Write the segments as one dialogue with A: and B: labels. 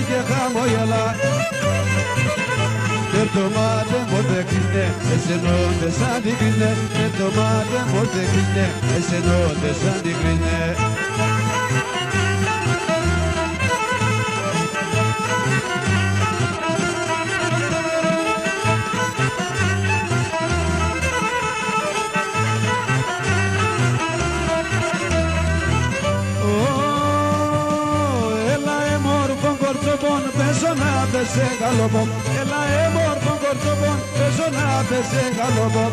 A: και χαμόγελα. Και το μάτι μου δεν κλείνε, εσενώνται σαν την κλείνε. Και το μάτι μου δεν κλείνε, εσενώνται σαν την κλείνε. Πέσω να πέσε γαλοπό, έλα έμορφο κορτσοπό, πέσω να πέσε γαλοπό.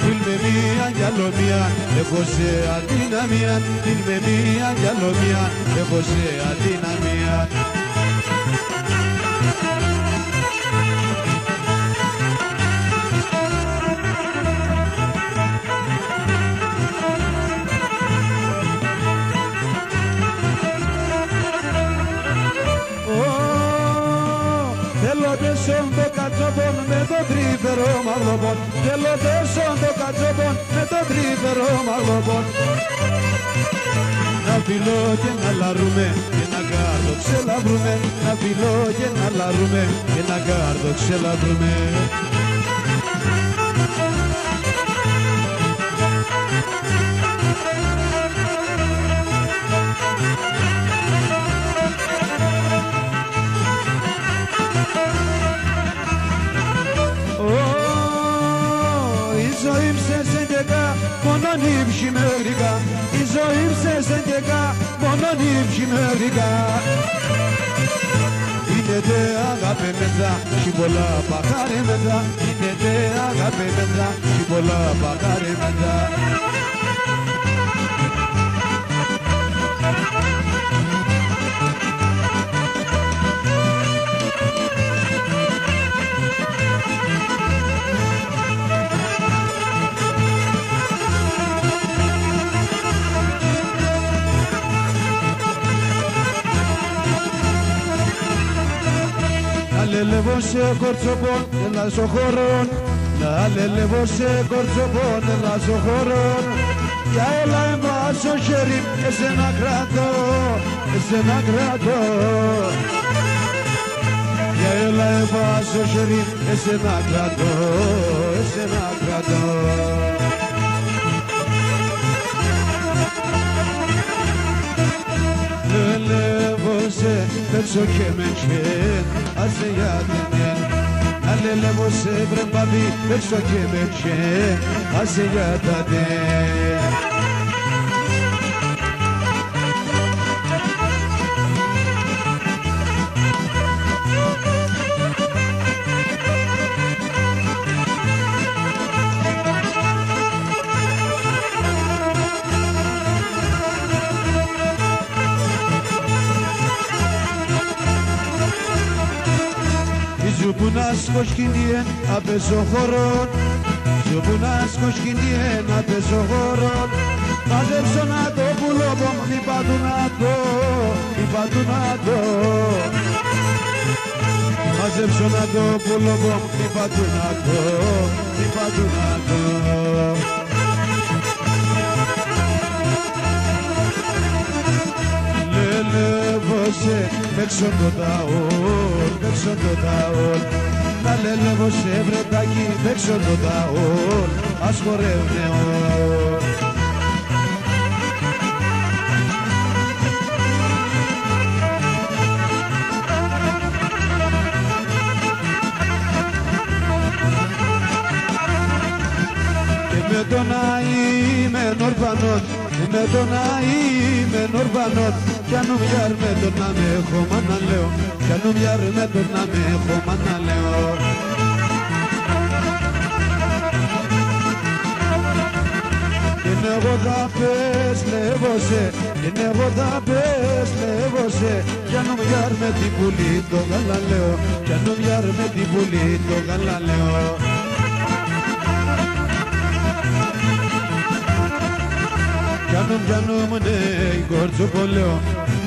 A: Την με μία κι άλλο μία, έχω σε αδυναμία. Την με μία κι άλλο μία, έχω σε αδυναμία. Τέσσον το κατσόπον με το τρίπερο μαγλοπον. Θέλω τέσσον το κατσόπον με το τρίπερο μαγλοπον. Να φιλώ και να λαρούμε και να κάρδο ξελαβρούμε. Να φιλώ και να λαρούμε και να κάρδο ξελαβρούμε. Μόνον ύψη με γρικά, η ζωή ψεσεντικά, μόνον ύψη με γρικά. Είναι τε αγάπη μέσα, κι πολλά παχάρι μέσα. Είναι τε αγάπη μέσα, κι πολλά παχάρι μέσα. Λελεύω σε κορτσοπόν, έλα στο χωρόν. Να λελεύω σε κορτσοπόν, έλα στο χωρόν. Για έλα εμβάσω χέρι, εσένα κρατώ, εσένα κρατώ. Για έλα εμβάσω χέρι, εσένα κρατώ, εσένα κρατώ. Λελεύω σε πέψω και με χέρι, άσε για την εν. Αλελεύω σε βρε παπί, έξω και με χέρι, άσε για τα τεν. Ζουπουνάς κοσκινιέν απέσω χωρών. Ζουπουνάς κοσκινιέν απέσω χωρών. Μαζέψω να το πουλώπω, μη πάντου να το, μη πάντου να το. Μαζέψω να το πουλώπω, μη πάντου να το, μη πάντου να το. Λελεύωσε παίξω το ταόλ, παίξω το ταόλ. Να λελεύωσε βρετάκι, παίξω το ταόλ, ας χορεύουνε όλ. Και με τον αείμεν ορφανόν, με τον αείμεν ορφανόν. Κι αν μοιάρ με τον να με έχω μάνα λέω, κι αν μοιάρ με τον να με έχω μάνα λέω. Είναι εγώ θα πες λεβώσε, είναι εγώ θα πες λεβώσε. Κι αν μοιάρ με την πουλή το γαλαλαίο, κι αν μοιάρ με την πουλή το γαλαλαίο. Πιάνω μου ναι κορτσοπολέο,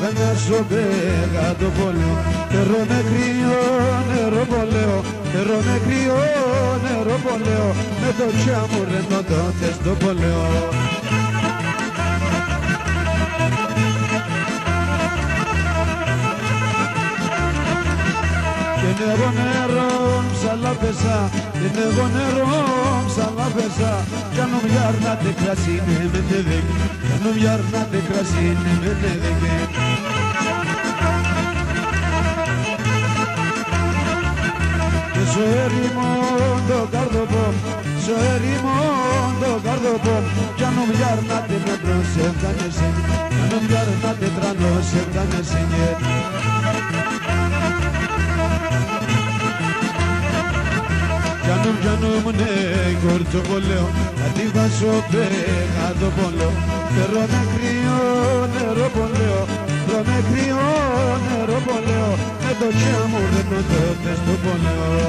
A: βέβαια σοπέγα το πόλεο. Νερό με κρύο, νερό πολέο, νερό με κρύο, νερό πολέο. Με το τσιάμου ρενό τότε στο πολέο. εγώ νερό ψαλάπεσα, εγώ νερό ψαλάπεσα. Κι αν μου γιάρνατε κρασί με μετεβέγε, κι αν μου γιάρνατε κρασί με μετεβέγε. Και στο έρημο το καρδοπό, στο έρημο το καρδοπό. Κι αν μου γιάρνατε με προσεύτανεσαι, κι αν μου γιάρνατε τρανόσευτανεσαι. Γιάννου ναι κορτσοβολέο, θα τη βάσω πέρα το πόλο. Τρώω με κρύο νερό πολέο, τρώω με κρύο νερό πολέο. Με το τσιά μου δεν το τες το πολέο.